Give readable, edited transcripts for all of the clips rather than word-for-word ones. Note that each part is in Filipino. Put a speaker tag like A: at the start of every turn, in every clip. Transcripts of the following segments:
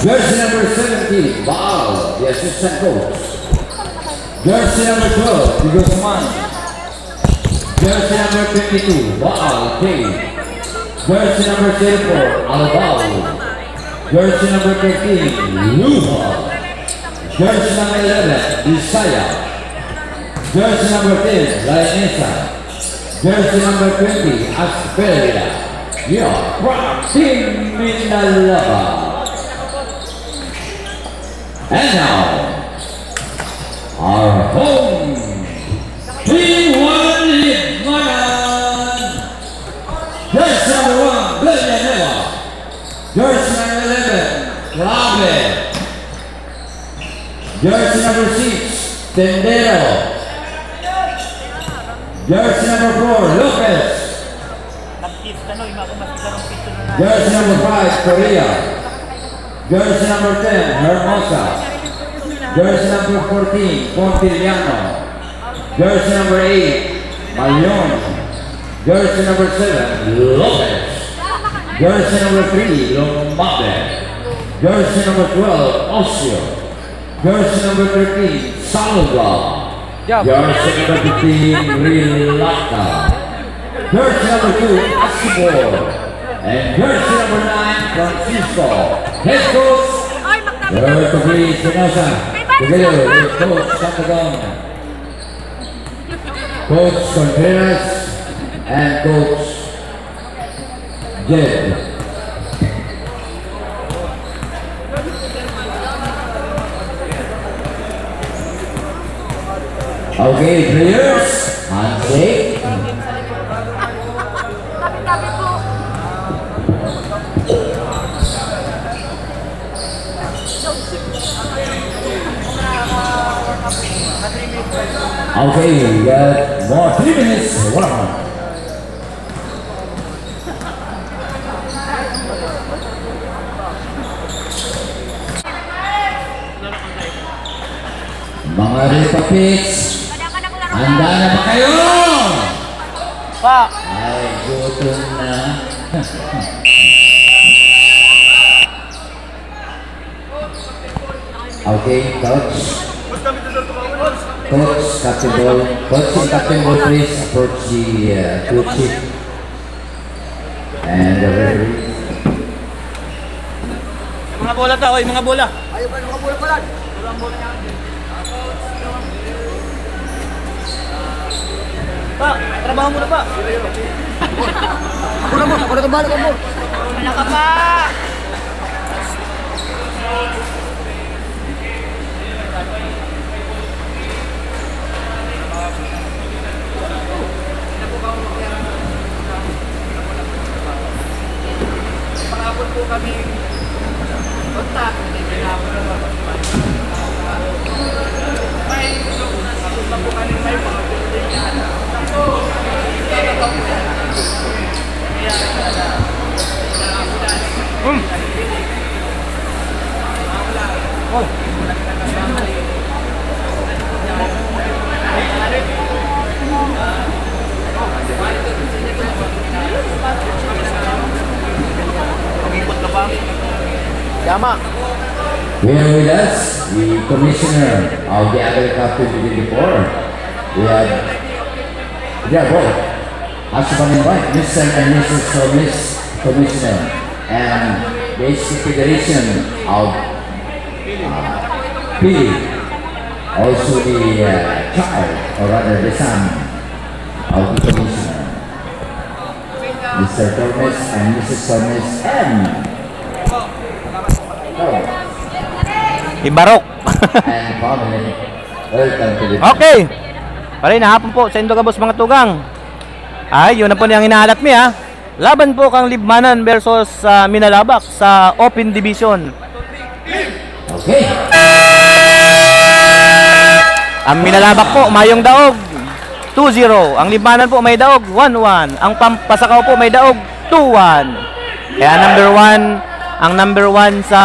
A: Jersey number 17, Baal, the assistant coach. Jersey number 12, Guzman. Jersey number 52, Baal, K. Jersey number 34, Alabao. Jersey number 13, Luha. Jersey number 11, Isaiah. Jersey number 10, Lainesa. Jersey number 20, Asperia. Yeah, from Team Minalaba. And now, our home P1 Libmanan. Jersey number 1, Villanueva. Jersey number 11, Clave. Jersey number 6, Tendero. Jersey number 4, Lopez. Jersey number 5, Korea. Jersey number 10, Hermosa. Jersey number 14, Pontiliano. Jersey number 8, Mayon. Jersey number 7, Lopez. Jersey number 3, Lombarde. Jersey number 12, Osio. Jersey number 13, Salva. Jersey number 15, Rilata. Jersey number 2, Asibor. And jersey number 9, Francisco. Head coach, Toby Sinosa. Together with Coach Santagon, Coach Contreras, and Coach Jed. Okay, players, handshake. Okay, we got more 3 minutes. Wow. Mga repapits, handa na ba kayo?
B: Pa!
A: Ay, gutom na. Okay, coach. Coach, Captain Ball. Coach and Captain Ball, please approach the crew chief and the referee.
B: Mga bola ta, oy, mga bola.
C: Ayaw ba mga bola pala?
B: Walang bola niya. Pa, trabaho mo na pa.
C: Ako na mo, ako na tumalo ko mo.
B: Wala ka pa. Pangapon po kami kontak. May napunta po kami may mga building yan. Yama.
A: We have with us the commissioner of the Agriculture before. We have both husband and wife, Mr. and Mrs. Miss Commissioner, and Basic Federation of Pili. Also the child, or rather the son of the commissioner, Mr. Tormes and Mrs. Tormes, and
B: Ibarok.
A: and family. Welcome to the
B: Okay. Pare na hapon po sa Indogabos mga tugang. Ay, yun na po niyang hinahalat mi ha. Laban po kang Libmanan versus Minalabak sa Open Division.
A: Okay.
B: Ang Minalabak po mayong daog 2-0. Ang Libmanan po may daog 1-1. Ang Pampasakaw po may daog 2-1. Kaya ang number 1 sa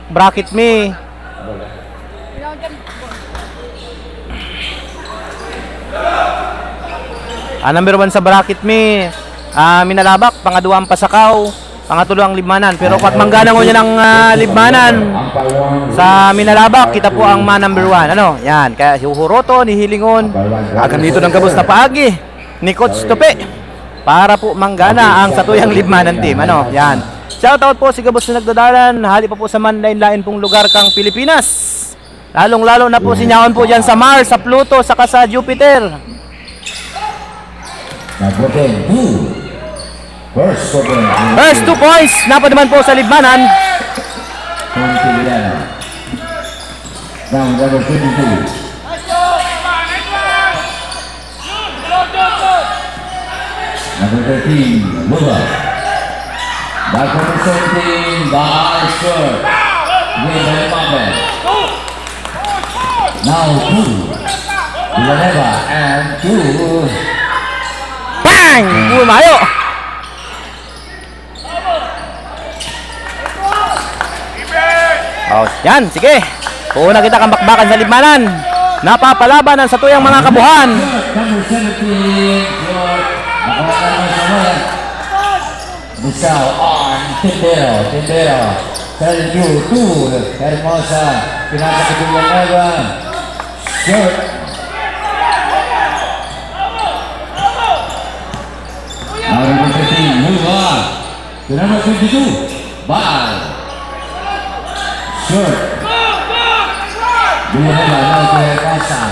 B: bracket mi. Number 1 sa bracket mi, Minalabak, pangaduang Pasakaw, Pangatulo ang libmanan. Pero kat manggana mo niya ng libmanan
A: Umpire 1.
B: sa Minalabak, kita po ang number 1. Ano? Yan. Kaya si Huroto, ni Hilingon, agam dito ng gabos na paagi ni Coach Tupi para po manggana ang satuyang libmanan team. Ano? Yan. Shoutout po si Gabos na nagdadalan. Hali pa po sa manlain-lain pong lugar kang Pilipinas. Lalong-lalo na po sinyawan po dyan sa Mars, sa Pluto, saka sa Jupiter.
A: Nagputin 2. First point.
B: First 2 points, napadaman po sa libmanan.
A: Pontiliano. Now number 22. Number 13, Lula. Back number 17, by short. Win by Mabel. Now 2. Villanueva and 2.
B: Bang! Bumayo! Oh, yan, sige. Una kita kang bakbakan sa libmanan. Napapalaban ang satuyang mga kabuhan.
A: Number 17, short. Nakawalan naman sa mga. Misao on Tindero. Tindero. 32, 2. Hermosa. Pinasa ko Villanueva. Short. Now number 15, move on. To number 22, Bal. Short. Villanueva, now to Hermosa.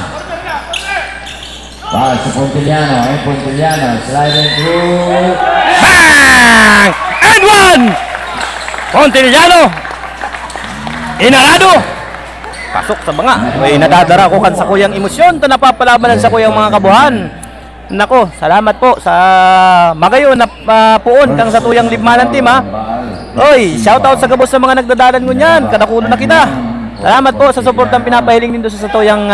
A: Bal sa Pontiliano. Pontiliano. Sliding through.
B: Bang! And one! Pontiliano! Inarado! Pasok sa banga. Uy, nadadara ko kan sa kuyang emosyon. Ito napapalabanan sa kuyang mga kabuhan. Nako, salamat po sa magayon na puon kang sa tuyang libmanan team ha. Oy, shoutout sa gabos sa mga nagdadalan ko niyan. Kadakulo na kita. Salamat po sa suportang pinapahiling nindo sa tuyang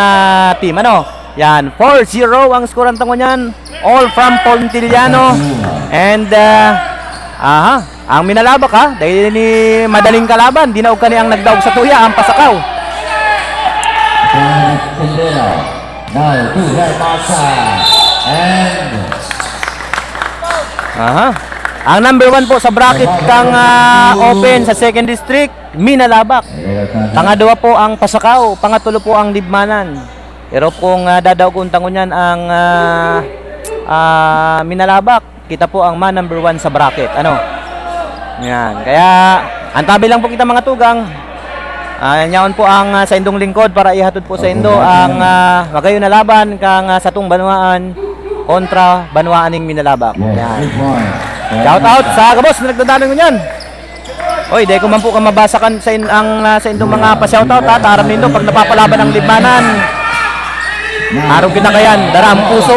B: team. Ano? Yan, 4-0 ang score ang tango niyan. All from Pontiliano. And ang Minalabak ha, dahil ni madaling kalaban, dinaog ka niyang nagdaog sa tuya, ang pasakaw.
A: Tindero. Now to Hermosa. And
B: Ang number 1 po sa bracket kang open sa second district, Minalabak. Pangadwa po ang Pasakaw, pangatlo po ang Libmanan. Pero kung dadaog untang niyan ang Minalabak, kita po ang number 1 sa bracket. Ano? Yan. Kaya antabi lang po kita mga tugang. Nyaon po ang sa indong lingkod para ihatod po sa indo ang magayon na laban kang Satong Banwaan kontra Banwaan ning Minalabak. Yan. Shout out sa gabos na nagdadalan ko niyan. Oy, dahil ko man po ka mabasakan sa sa indong mga pa-shoutout ha. Taram nindo pag napapalaban ang Libmanan. Araw kita kayan, dara ang puso.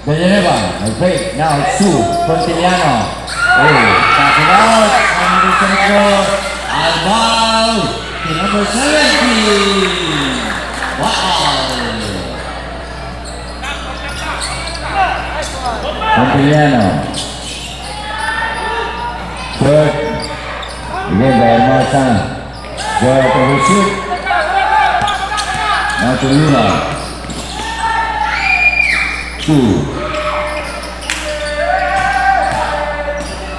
A: Villanueva, break, now Sue, Pontiliano. Tapping out, and the central, Albal, to number 17. Wow! Pontiliano. Third, again by Hermosa. Joy to receive. Now to Lula. 2.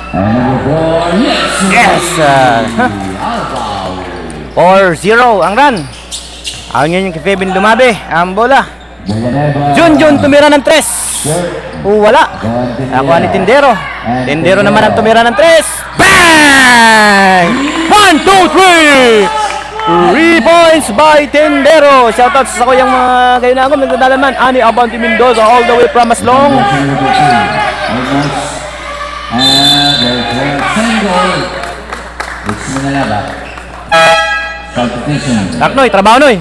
A: And number 4, yes!
B: Yes! 4-0 ang run. Ang yun yung kay Febin Lumabe, ang bola. Junjun tumira ng 3. Wala. Ako ni Tindero. Tindero naman ang tumira ng 3. Bang! 1, 2, 3! 3 points by Tindero. Shoutout sa kuyang mga gayon na ako. Nagdadalaman. Ani Abante Mendoza all the way from Maslong.
A: And there's a single. It's Minalabak. Competition.
B: Taknoy, trabaho noy.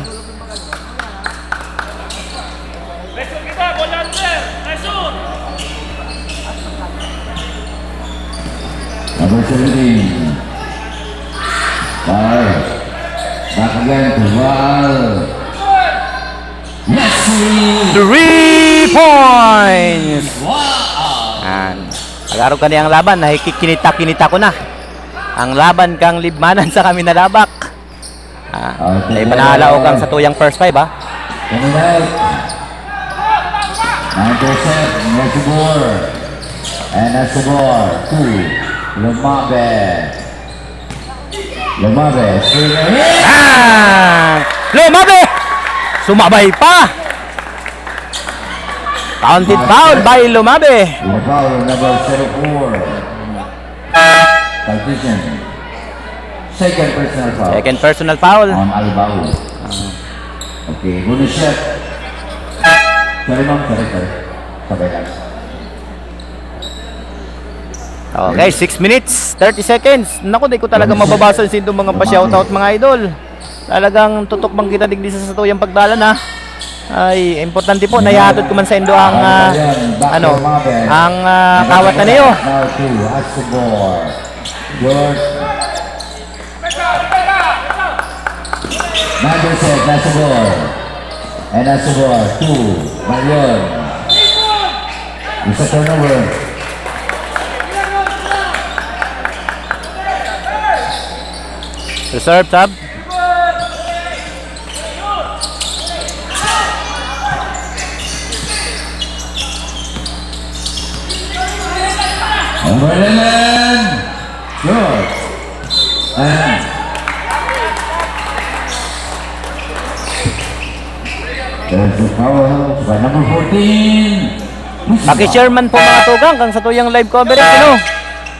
A: Number 17. Five. Back again to Val. Yes!
B: 3 points.
A: Wow!
B: Yan. Agarog ka niyang laban, nakikinita-kinita ko na. Ang laban kang Libmanan sa kami nalabak. Ay panalo kang sa tuyang first 5 ha.
A: Coming out. 9%, Nasubor. And Nasubor, 2. Lumabe. Lumabe. Swinger hit.
B: Lumabe! Sumabay pa! Counted foul by Lumabe.
A: The foul number 04. Partition. Second personal foul.
B: Second personal foul.
A: On Albao. Okay, bonus shot. Sorry ma'am, sorry. Sabay lang.
B: Okay, 6 minutes, 30 seconds. Naku, di ko talaga mababasa yung mga pa-shoutout mga idol. Talagang tutok bang kita digdi sa satuyang pagdalan ha. Ay, importante po na ihatod ko man sa indo ang kawat na niyo.
A: Now to Asubor. George. Number 6, Asubor. And Asubor, 2. Marion. Isa turnover.
B: Reserve tab.
A: Number 11. George. And there's the powerhouse by number 14.
B: Paki-chairman po mga tugang kang sa tuyang live coverage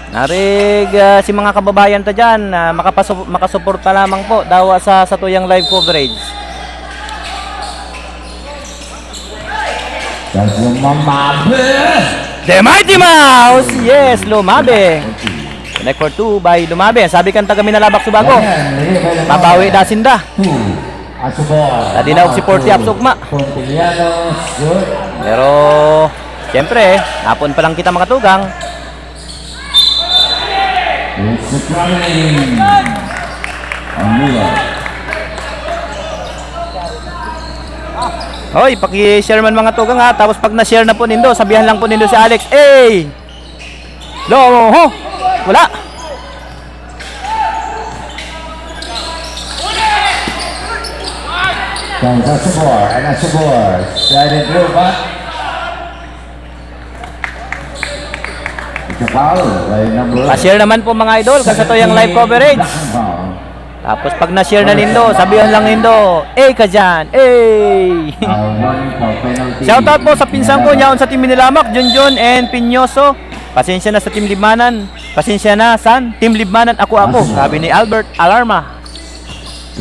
B: Narig si mga kababayan ta dyan makasuporta lamang po daw sa tuyang live coverage.
A: That's Lumabe.
B: The Mighty Mouse! Yes, Lumabe. Connect for 2 by Lumabe. Sabi kan taga Minalabak Subago. Pabawi dasinda.
A: Asubor.
B: Tadi na og si Porty Apsugma.
A: Pontillanos. Good.
B: Pero siyempre, hapon pa lang kita mga tugang.
A: It's the traveling. Amula.
B: Hoy, paki-share man mga tugang ha. Tapos pag na-share na po nindo, sabihan lang po nindo si Alex. Hey! Loho! Wala!
A: Comes Asubor. And Asubor. Sliding through, but it's a foul by number
B: Pa-share naman po mga idol kasi ito yung live coverage. Tapos pag na-share na nindo, sabihan lang nindo, "Hey ka dyan! Hey!" Shoutout po sa pinsan ko niyaon sa Team Minilamak, Junjun and Pinyoso. Pasensya na sa Team Libmanan. Pasensya na san Team Libmanan ako. Sabi ni Albert Alarma.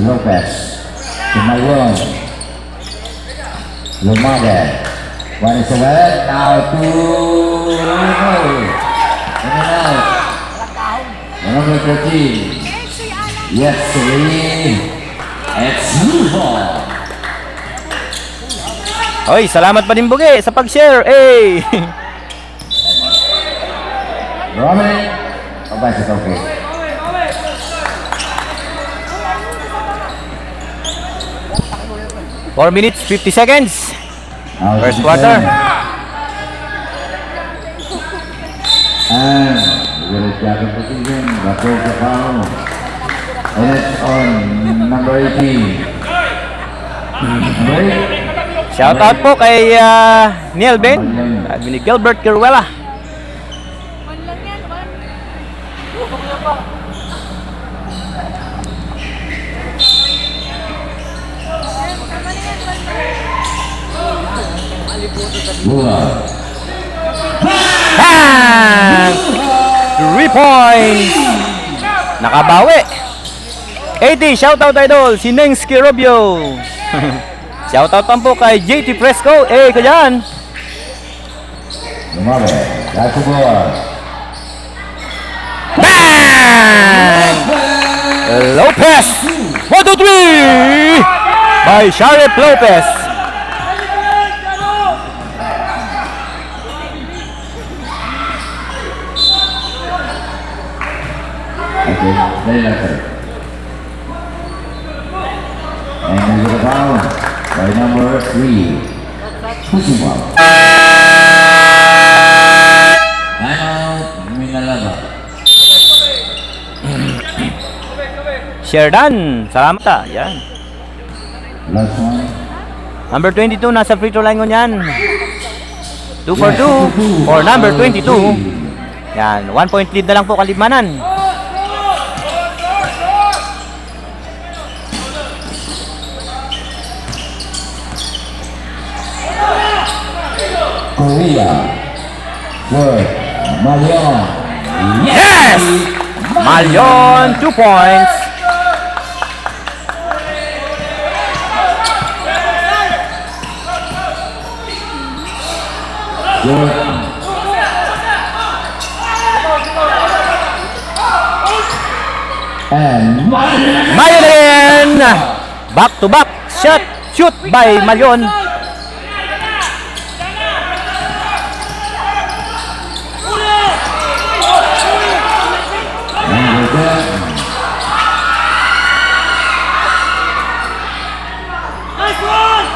A: Lopez. Tumayon. Lumabe. One is away. Now to in and out. Number 13. Yes, 3. It's Luho.
B: Hoy, salamat pa din Bugi sa pag-share. Hey!
A: Robin. Abay, it's okay.
B: Four minutes, 50 seconds.
A: Now,
B: First
A: 57.
B: quarter.
A: And we're going to check the position. That's the foul. And it's on number 18. Right?
B: Shoutout po kay Neil Ben. Sabi ni Gilbert Kiruela.
A: Buha.
B: Bang! 3 points! Nakabawi! 80, shoutout idol, si Neng Skirobio. Shoutout pa po kay JT Fresco. Eh, ka dyan.
A: Lumabe. That's the ball.
B: Bang! Lopez! 1, 2, 3! By Sharif Lopez.
A: Okay, very nice. And there's the foul by number 3. Pushing foul. Timeout, Minalaba.
B: Sheridan, salamat ta. Yan.
A: Last one.
B: Number 22, nasa free throw line ko yan. 2 for 2 for number 22. Yan, 1 point lead na lang po Kalimanan.
A: Korea. Good. Malyon.
B: Yes! Malyon, 2 points.
A: Good. And
B: Malyon again! Back to back, shoot by Malyon.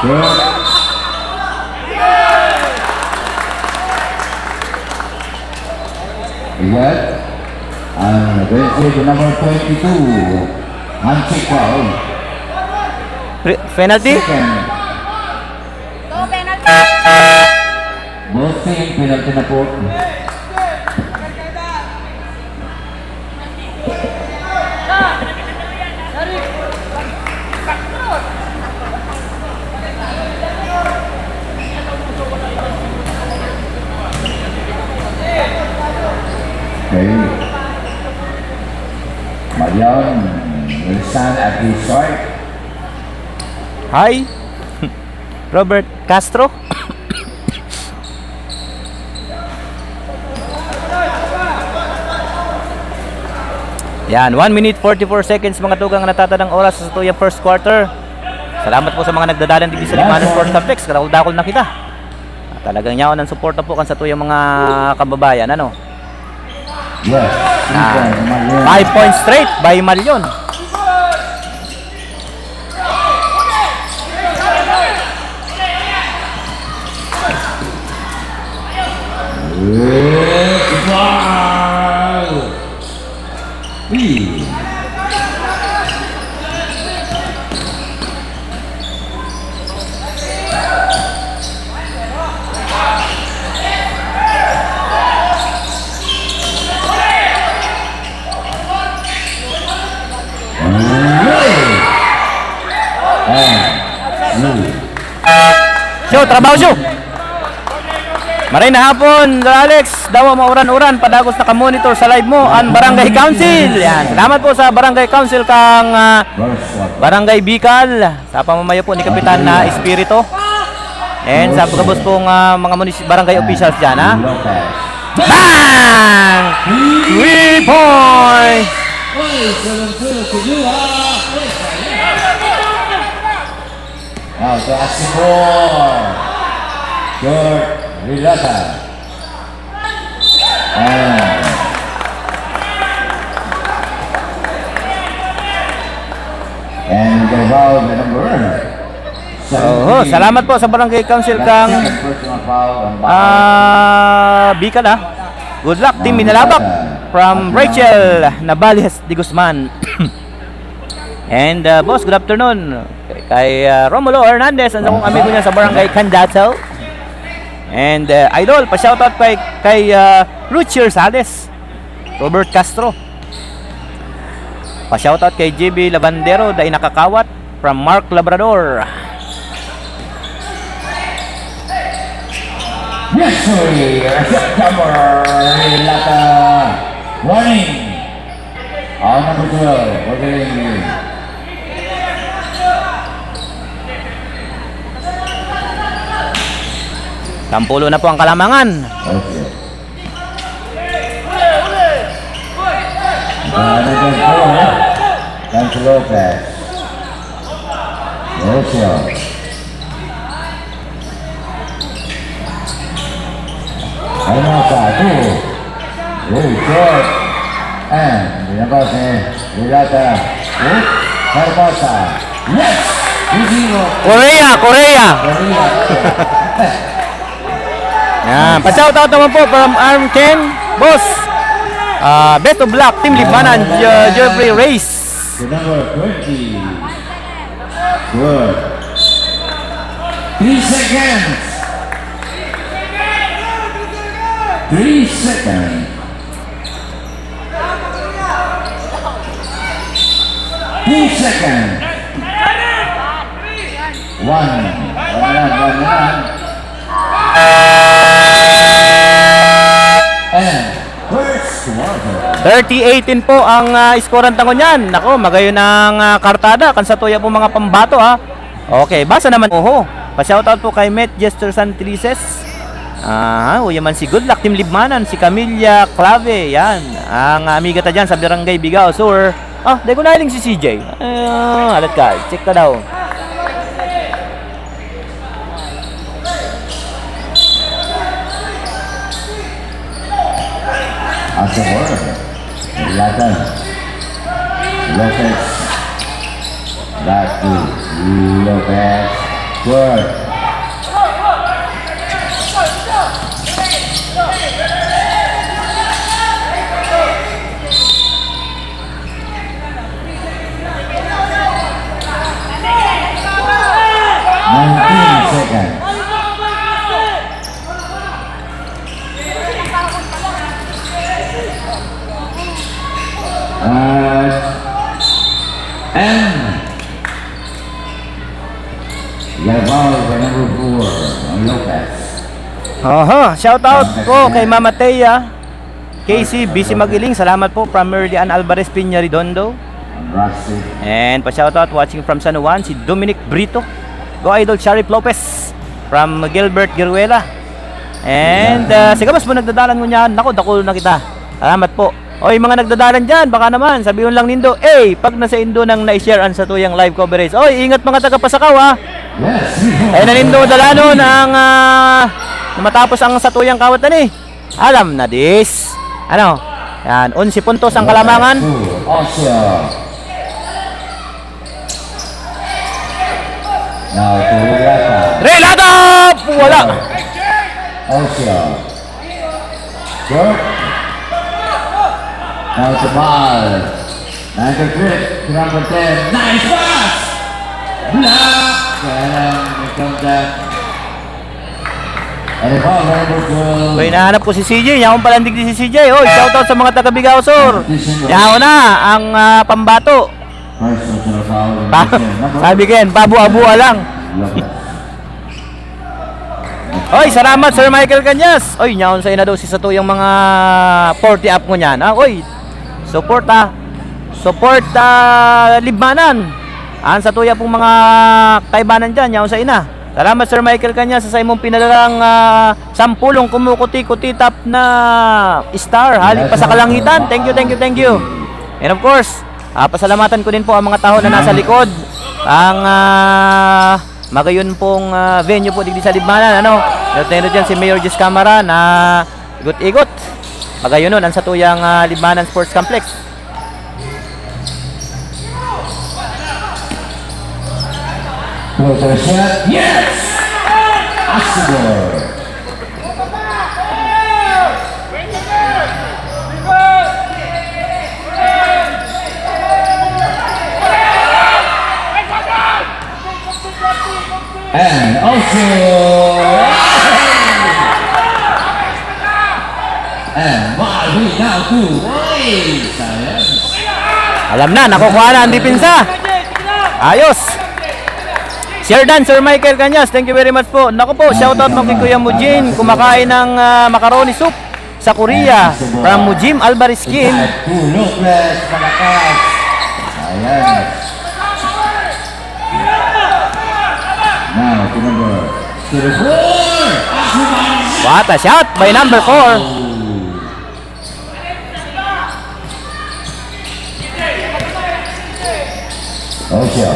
A: Good. Ingat. Bench number 22. Handshake foul.
B: Penalty?
A: Second.
C: No penalty.
A: Both team penalty na po. Okay. Malyon will stand at his short.
B: Hi. Robert Castro. Yan, 1 minute 44 seconds mga tugang natatadang oras sa tuyang first quarter. Salamat po sa mga nagdadalang dito sa Limanan Sports Complex. Karakol-dakol na kita. Talagang yaon ang suporta po kan sa tuyang mga kababayan. Ano?
A: Yes.
B: 5 points straight by Malyon.
A: Wow!
B: Show, trabaho show. Maray na hapon, Alex. Dawa mauran-uran, padagos na ka-monitor sa live mo ang Barangay Council. Yan. Salamat po sa Barangay Council kang Barangay Bicol. Sa pamamayo po ni Kapitan na Espiritu. And sa pagkabos pong mga barangay officials dyan, ha? Bang! 3 points!
A: Now to Asibor. Good. Rilata. And the foul the number.
B: Oh, salamat po sa Barangay Council kang Bicol, ha? Good luck, Team Minalabak from Rachel Navales de Guzman. And boss, good afternoon kay Romulo Hernandez, ang akong amigo niya sa Barangay Candato. And idol, pa-shoutout kay Ruchier Sales, Robert Castro. Pa-shoutout kay JB Lavandero, Day Nakakawat from Mark Labrador.
A: Yes, September Rilata. Warning. Number 12. Ordering.
B: Tampulo na po ang kalamangan.
A: Okay. Number 4. Canto Lopez. Rocio. Hermosa, 2. Very short. And dinabas ni Rilata. Hermosa. Yes! 2-0.
B: Korea.
A: Korea.
B: Yan, pa-shoutout naman po from Arm Ken, boss. Best of luck, Team Limanan, Jeffrey Reyes.
A: The number 20. Good. 3 seconds. 3 seconds. 2 seconds. 1. And first quarter.
B: 30-18 po ang score ng tangon niyan. Nako, magayon ang kartada. Kan sa tuya po mga pambato ha. Okay, basa naman. Oho, pa-shoutout po kay Met Jester Santrices. Yaman si Good Luck Team Libmanan, si Camilla Clave. Yan, ang amiga ta dyan sa Barangay Bigao Sur. Di ko nahiling si CJ. Alat ka, check ka daw.
A: As a word, Latan, Lopez, back to Lopez, word. Second. And Yaval by number 4, Lopez.
B: Shoutout po kay Mama Teya, Casey, busy mag-iling. Salamat po from Merdian Alvarez Piña Redondo.
A: Rusty.
B: And pa-shoutout watching from San Juan, si Dominic Brito. Go Idol Sharif Lopez from Gilbert Giruela. And sige mas mo nagdadalan mo niyan. Nako, dako na kita. Salamat po. Oy, mga nagdadalan dyan, baka naman sabihin lang nindo, pag nasa Indo nang na-share an sa tuyang live coverage. Oy, ingat mga taga-Pasakaw ha.
A: Yes.
B: Ay nanindo dalanon ang matapos ang satuyang kawatan alam na this. Ano? Yan, 11 puntos ang kalamangan.
A: Osio. Now to Relata.
B: Relata! Wala.
A: Osio. Good. Now to Mal. Number 3 to number 10. Nice pass! Block! Kaya lang, and the ball number 12.
B: May nahanap ko si CJ. Yan akong palandig din si CJ. Oy, shoutout sa mga taga Bigao Sur. Yan na ang pambato.
A: Personal foul.
B: Sabi ko yan, babu-abua lang. Oy, salamat Sir Michael Cañas. Oy, nyaon sa ina daw si Sato yung mga 40 up mo niyan. Oy, support Support Libmanan. Sa tuya pong mga kaibanan dyan, nyaon sa ina. Salamat Sir Michael Cañas sa imong pinadalang sampulong kumukuti-kuti tap na star. Halik pa sa kalangitan. Thank you. And of course, pasalamatan ko din po ang mga tao na nasa likod. Ang magayon pong venue po digdi sa Libmanan. Notero dyan si Mayor Jess Camara na igot-igot. Magayon nun, ang sa tuyang Libmanan Sports Complex.
A: Closer shot. Yes! Asibor. And also and Marvin now to
B: Alam na, nakukuha na ang dipinsa. Ayos. Share dan, Sir Michael Cañas. Thank you very much po. Naku po, shoutout mo kay Kuya Mujin. Kumakain ng macaroni soup sa Korea. From Mujim Alvarez Kim.
A: Lopez, malakas. Ayan. Now, to number 4.
B: What a shot by number 4.
A: Osio.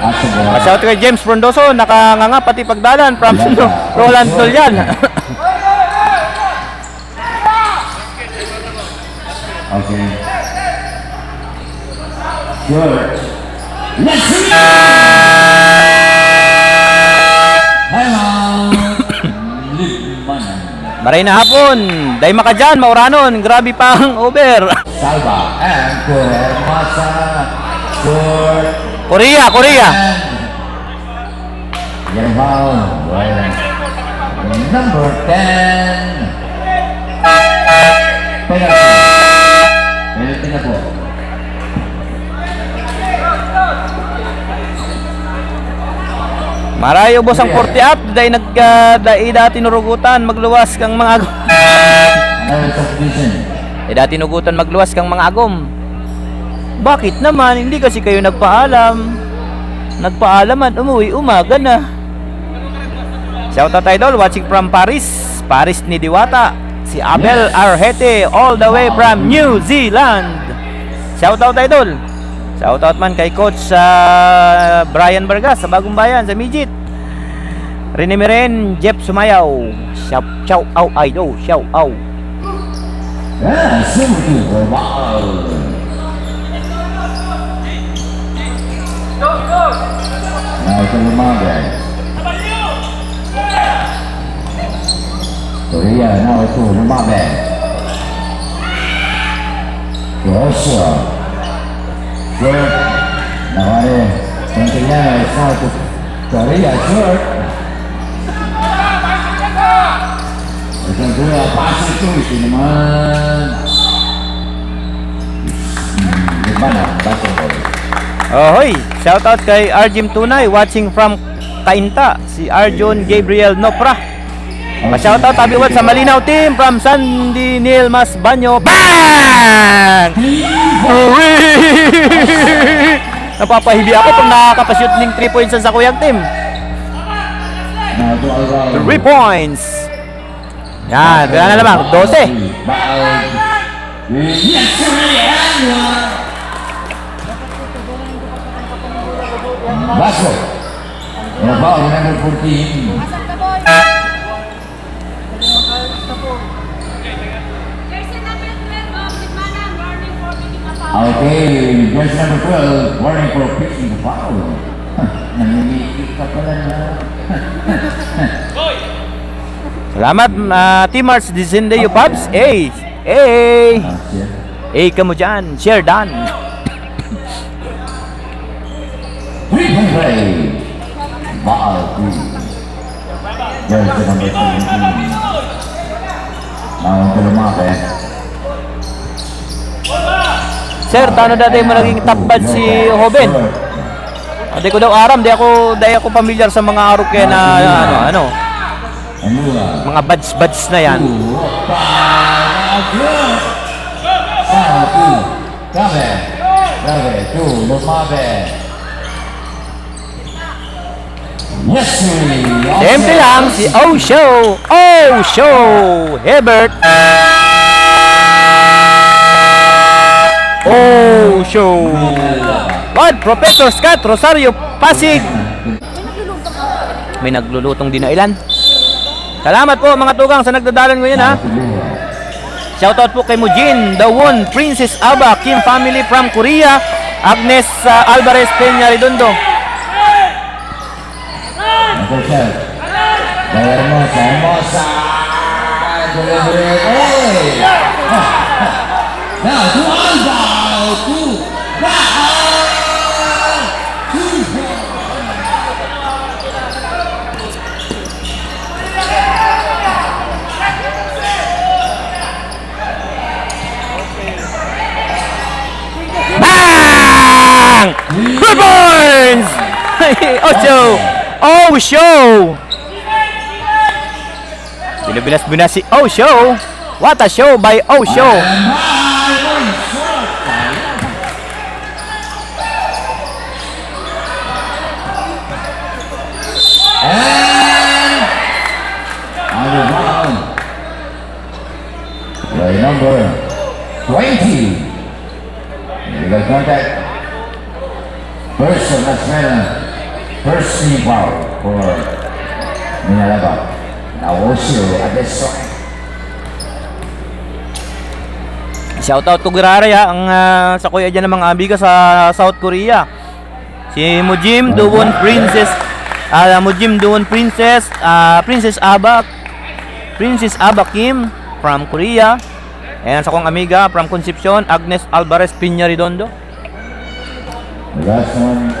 A: Asibor.
B: Shout kay James Frondoso. Nakanganga pati pagdalan from Roland Tolyan.
A: Okay. Good. Let's see. Hello. Libmanan.
B: Maray na hapon. Day makadyan, mauranon. Grabe pang over.
A: Salva and Hermasa. Good.
B: Korea.
A: Yerval. Number 10. Penalty. Penalty na po.
B: Marayo boss ang 40 up, dahil dati tinurugutan, magluwas kang mga agom.
A: Another subdivision.
B: Dati tinugutan magluwas kang mga agom. Bakit naman, hindi kasi kayo nagpaalam? Nagpaalaman, umuwi, umaga na. Shoutout idol, watching from Paris. Paris ni Diwata. Si Abel Arhete, all the way from New Zealand. Shoutout idol. Shoutout man kay Coach Brian Vargas sa Bagong Bayan, sa Mijit. Rene Miren, Jeff Sumayaw. Ciao au idol, ciao au.
A: Yeah, super. Wow. Now to Lumabe. Korea now to Lumabe. Joshua. Short. Navarre. Santillana is now to Korea. Short. Ito dua pass itu naman. Gimana basketball?
B: Ahoy! Shoutout kay Arjim Tunay, watching from Kainta. Si Arjun Gabriel Nopra. Pa-shoutout tabiwat sa Malinaw team from Sandy Nilmas Banyo. Bang! Uwi! Napapahibi ako pag nakakapashoot ng 3 points sa Kuyang team. 3 points! Yan, kaya na lamang, 12.
A: Baso. Ano ba? Number 14.
C: Pasok ka, boy. Jersey number 12 of Litmanan, warning for picking a foul.
A: Okay, jersey number 12, warning for pitching the foul. Nanimikik ka pala na.
B: Salamat, Team Arts Dizendeyo Pubs. Hey! Hey, kamu dyan. Share done.
A: Three-point play. Baal 2. Jersey number 17. Naon ko lumaki.
B: Sir, tano dati mo naging top bad si Hoben? Di ko daw aram, di ako pamilyar sa mga arok kaya na ano, mga buds na yan.
A: Grabe, 2, lumabe. Yes,
B: Siyempre lang, si Osho! Hebert! Osho! What? Professor Scott Rosario Pasig! May naglulutong din na ilan. Salamat po mga tugang sa nagdadalan ngayon ha. Shoutout po kay Mujin, Dawon, Princess Aba, Kim family from Korea, Agnes Alvarez Peña Redondo.
A: Michael Hermosa. Now to Alba.
B: Bang! Good points! Osho! Binubilas-binas si Osho. What a show by Osho!
A: And on the ground, by number 20. Illegal contact. First of National. First team foul for Minalaba. Now Osho at this point.
B: Shoutout ko Giraraya ang sa kuya dyan ng mga amiga sa South Korea. Si Mujim, Duwon Princess, Mujim Duwon Princess, Princess Aba Kim from Korea. And sa kong amiga from Concepcion, Agnes Alvarez Piña Redondo.
A: The last one.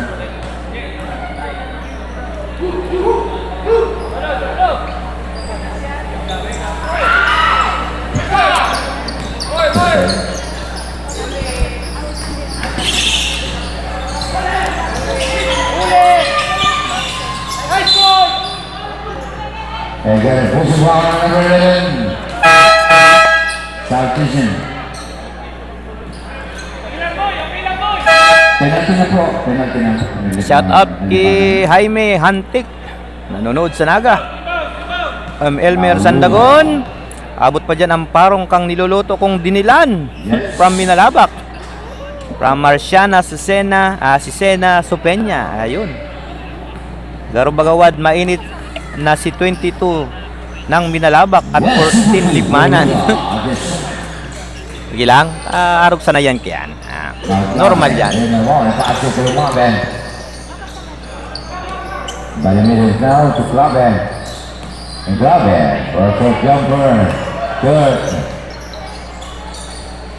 A: And again, push the ball on number 11. South Vision. Penalty na po. Penalty na.
B: Shout out kay Jaime Hantik. Nanonood sa Naga. Elmer Sandagon. Abot pa dyan ang parong kang niluluto kong dinilan. From Minalabak. From Marciana Sisena Supenya. Ayun. Garo Bagawad, mainit na si 22 ng Minalabak at 14 Libmanan. Sige lang, arog sana yan kyan. Normal yan.
A: Napasok ko yung mga Ben. Balimin now to Claven. And Claven for a short jumper. Good.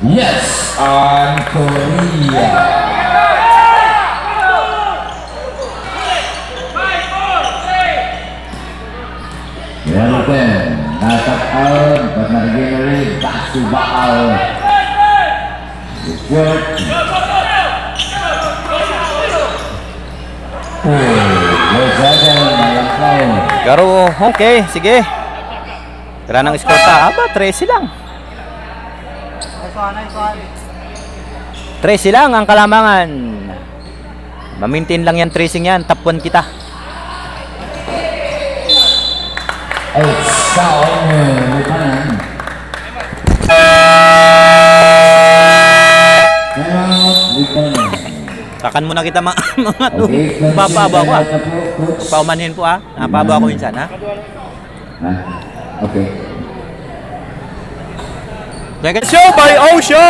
A: Yes! On Korea. Hamilton, nasa out, but nag-generate back to Baal. Good.
B: Garo, okay, sige. Tara ng eskorta. Aba, 13 lang. 13 lang ang kalamangan. Mamintain lang yan, tracing yan. Top 1 kita.
A: It's down, Lieutenant. Lieutenant.
B: Takan muna kita mga to. Papaba ko ah. Paumanhin po ah. Napaba ko minsan ha.
A: Okay.
B: Second show by Osho.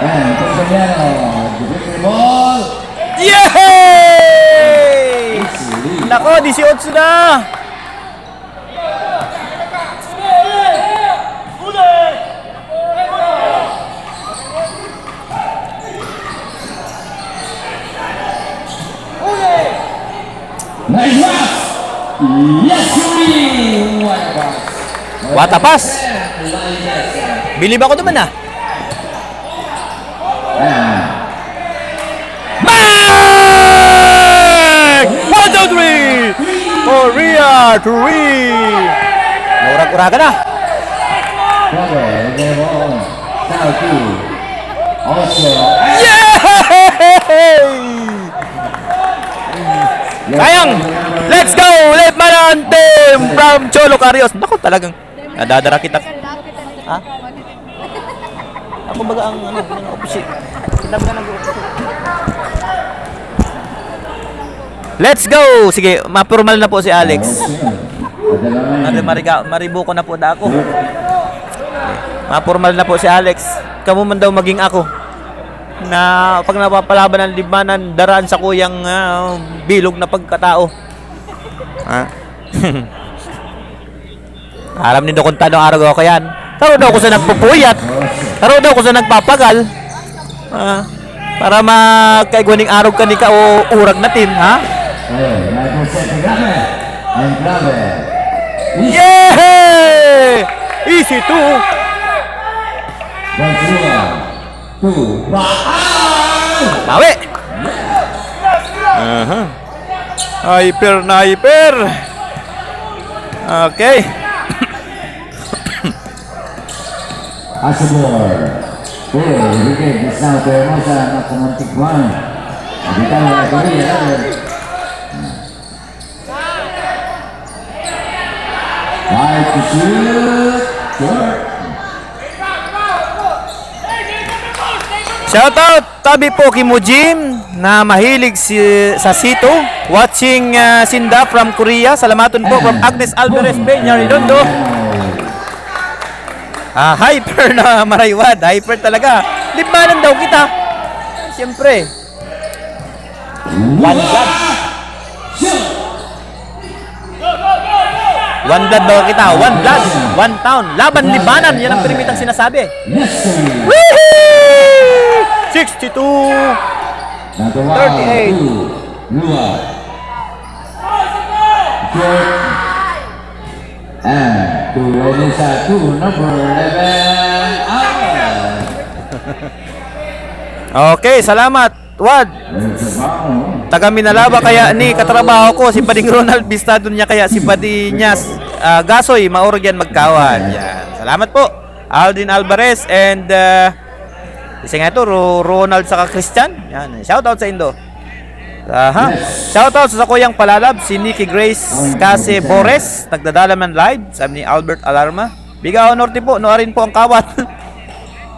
A: And Compañero, the victory ball.
B: Yay! Nako, 18 na.
A: Nice pass! Yes, Yuri! What a pass!
B: What a pass! Bilib ako naman ah. Bang! 1, 2, 3! Korea 3! Naurag-uragan na.
A: Clave, the ball. Now two. Also.
B: Yay! Sayang! Let's go! Lieutenant team from Cholo Carios. Naku, talagang nadadara kita. Ha? Ako baga ang opposite. Kita baga nag-opposite. Let's go! Sige, mapurmal na po si Alex. Maribuko na po na ako. Mapurmal na po si Alex. Kamu man daw maging ako. Na pag napapalaban ng libanan, daraan sa kuyang bilog na pagkatao. Ha? Alam nindo kung tanong araw ako yan. Taro daw ko sa nagpupuyat. Taro daw ko sa nagpapagal. Para magkaigwaning araw ka ni ka o urag natin, ha? Yeah! Easy to. Bawi. Hyper na hyper. Okay.
A: Asubor. Wicket is now to Hermosa, not to Montigman. Dito na Korea. Five to shoot. Short.
B: Shoutout tabi po kay Mujim na mahilig sa Sito. Watching Sinda from Korea. Salamaton po from Agnes Alvarez Peña Redondo. Hyper na Maraywad. Hyper talaga. Libanan daw kita. Siyempre. One blood. One blood daw kita. One blood. One town. Laban libanan. Yan ang pinimitang sinasabi. Woohoo! 62. 38.
A: And to Elisa 2, number 11, out.
B: Okay, salamat. Wad.
A: There's a foul.
B: Taga Minalaba kaya ni katrabaho ko si Bading Ronald Bistado niya kaya si Badi Nyas Gasoy Maorgan Magkawan. Yan. Salamat po. Aldin Alvarez and isa nga ito Ronald saka Christian. Yan. Shout out sa Indo. Aha. Shout out sa kuyang palalab si Nikki Grace Case Bores nagdadala man live sabi ni Albert Alarma. Bigaw Norte po, noorin po ang kawat.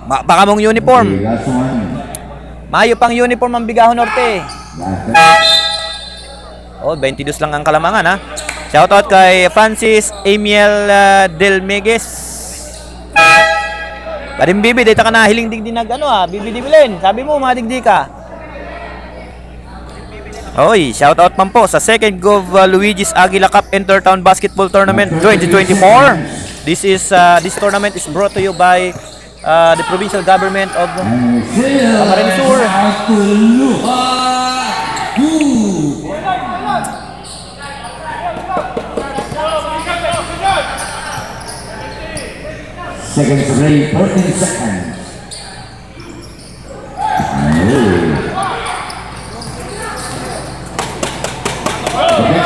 B: Baka mong uniform.
A: Okay, last one.
B: Mayo pang uniform ang Bigaho Norte.
A: Last one.
B: Oh, 22 lang ang kalamangan ha. Shout out kay Francis Amiel Del Meges. Paring bibi, dito ka na hiling digdi nag ano ha, bibi dibilin. Sabi mo, madigdi ka. Oy, shout out man po sa second Gov Luigi's Aguila Cup Intertown Basketball Tournament 2024. This tournament is brought to you by the provincial government of
A: And still,
B: Camarines Sur.
A: out to Luha. Woo. Seconds away, 14 seconds. Oh.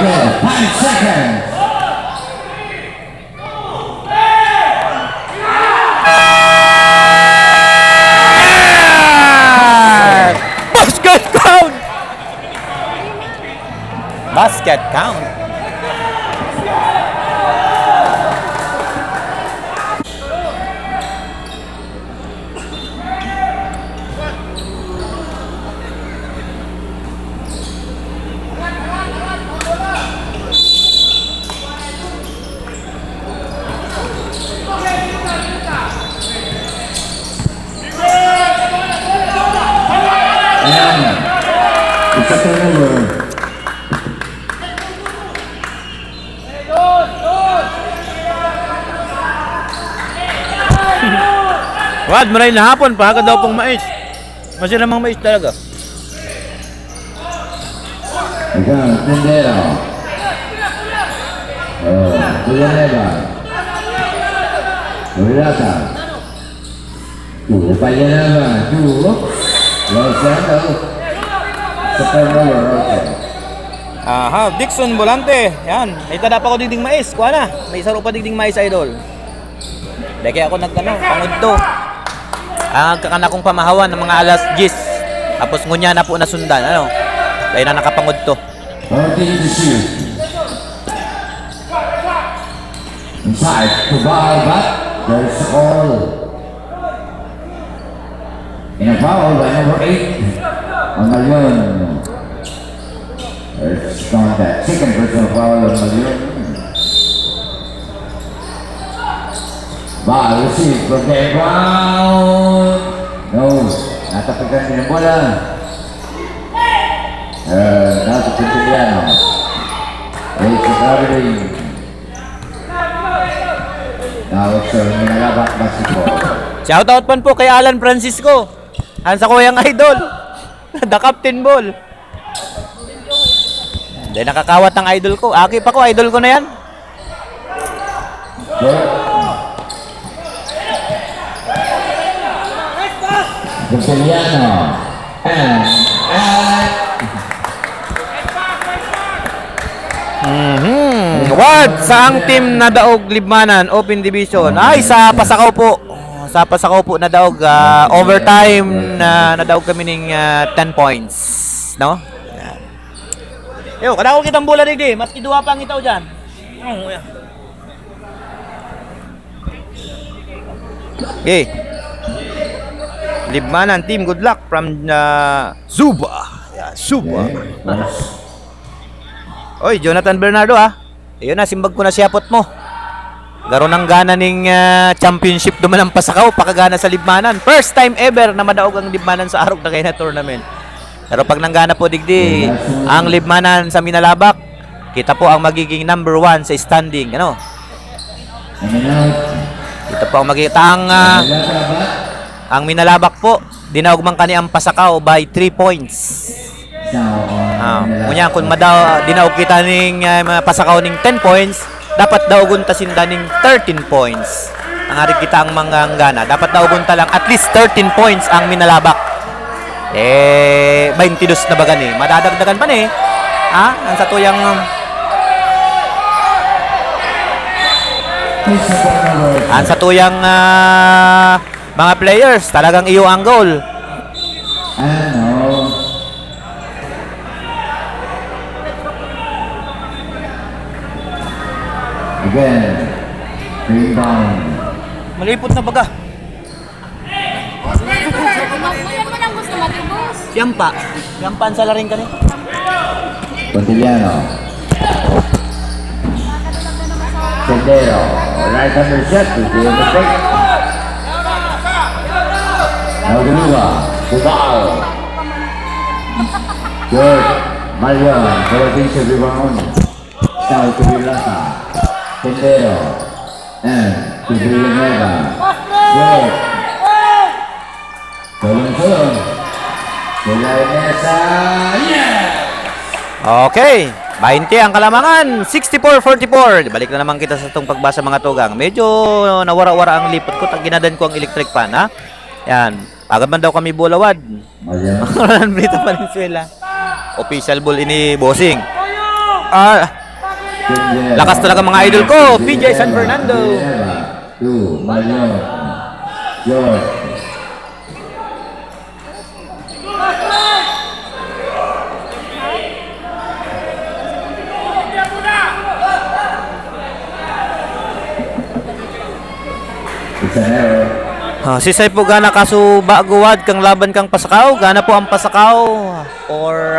A: 5 seconds.
B: Basket count! Basket count.
A: And it's a turnover.
B: Wad, maray na hapon pa, daw pong mais. Masira namang mais talaga.
A: Again, Tendero. Oh, Villanueva. Urata. Upaya naman. Lozano. Sa turnover. Okay.
B: Aha, Dixon Volante. Yan, may tada pa ko dingding mais. Kuha na, may saro pa dingding mais, idol. Dahil kaya ako pangudto. Ang kakana kong pamahawan ng mga alas 10. Tapos ngunya na po nasundan. Ano? Dahil na nakapangudto.
A: 14 to shoot. Inside to ball, but there's a call. In a foul by number 8 on Malyon. There's contact. Second personal foul on Malyon. Ball received from the ground. No, natapigan din ang bola. Nasa Pintiliano. It's a gravity. Now it's a Minalabak basketball.
B: Shoutout pan po kay Alan Francisco. Ang sa kuyang idol. The captain ball. Hindi nakakawat ang idol ko. Aki pa ko, idol ko na yan.
A: Pintiliano.
B: Wad sa ang team na daog Libmanan Open Division. Ay sa Pasakaw po. Sa Pasakaw po na daog overtime na nadaog kami ng 10 points, no? Yan. Yo, kada ko kitang bola digdi, mas kiduha pang itaw diyan. Okay. Libmanan team, good luck from Zuba. Yeah, Zuba. Oy, Jonathan Bernardo ha. Ayun na, simbag ko na siyapot mo. Garo ng gana ning championship duman ang Pasakaw, pakagana sa Libmanan. First time ever na madaog ang Libmanan sa arog na kayo na tournament. Pero pag nanggana po digdi, ang Libmanan sa Minalabak, kita po ang magiging number 1 sa standing. Ano? Kita po ang magiging ang Minalabak po, dinaog man kani ang Pasakaw by 3 points. Kunya kung dinaog kita ning Pasakaw ning 10 points, dapat daogon ta sinda ning 13 points. Ang ari kita ang mga gana, dapat daogon ta lang at least 13 points ang Minalabak. 22 na ba gani? Madadagdagan pa ni. Ha? Ang sa tuyang mga players, talagang iyo ang goal.
A: Ano? Again, rebound.
B: Malipot na baga.
C: Kuya mo lang gusto matubos.
B: Siyampa ang salaring ka ni.
A: Contiliano. Sendero. Right under shot. Hindi yung mistake. Nagulua. Cubao. George Marion. Provincial rebound. Now to Vilasa. Sendero. And to Villanueva. George. Tulong-tulong. Sila Inesa. Yeah!
B: Okay. 20 ang kalamangan. 64-44. Balik na naman kita sa itong pagbasa mga tugang. Medyo nawara-wara ang lipot ko. Ginadan ko ang electric fan, ha? Yan. Pagod man daw kami bulawad.
A: Marion.
B: Roland Brito Valenzuela. Official ball ini bossing. Ah, lakas talaga mga idol ko. PJ San Fernando.
A: Two, Marion. George. It's an error.
B: Si Sai po gana kaso baguwad kang laban kang pasakaw. Gana po ang pasakaw or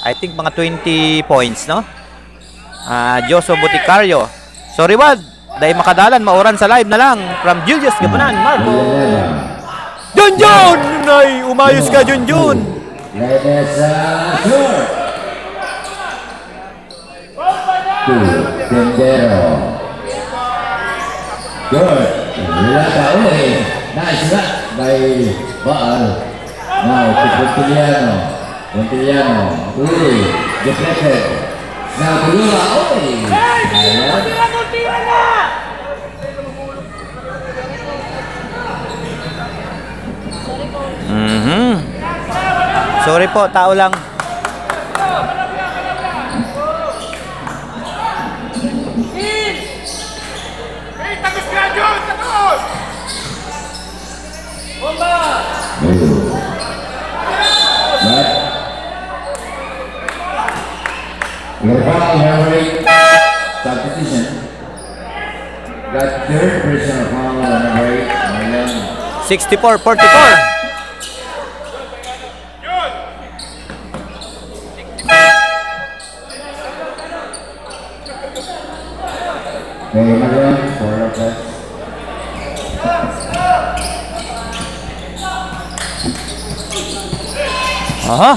B: I think mga 20 points, no? Joso Boticario. Sorry wad. Dahil makadalan, mauran sa live na lang. From Julius Gabanan, Marco. Junjun! Ay, umayos ka, Junjun!
A: Ledesa short. Two, Sendero. Good. Lata ulit. Nice shot by Baal. Now to Pontiliano. Pontiliano. Uli. Deflected. Now to Lula. Uli.
B: Sorry po, tao lang.
A: Global Heavyweight Competition. Got third personal foul on the right. Marion.
B: 64-44.
A: Okay, Marion, for request.
B: Aha.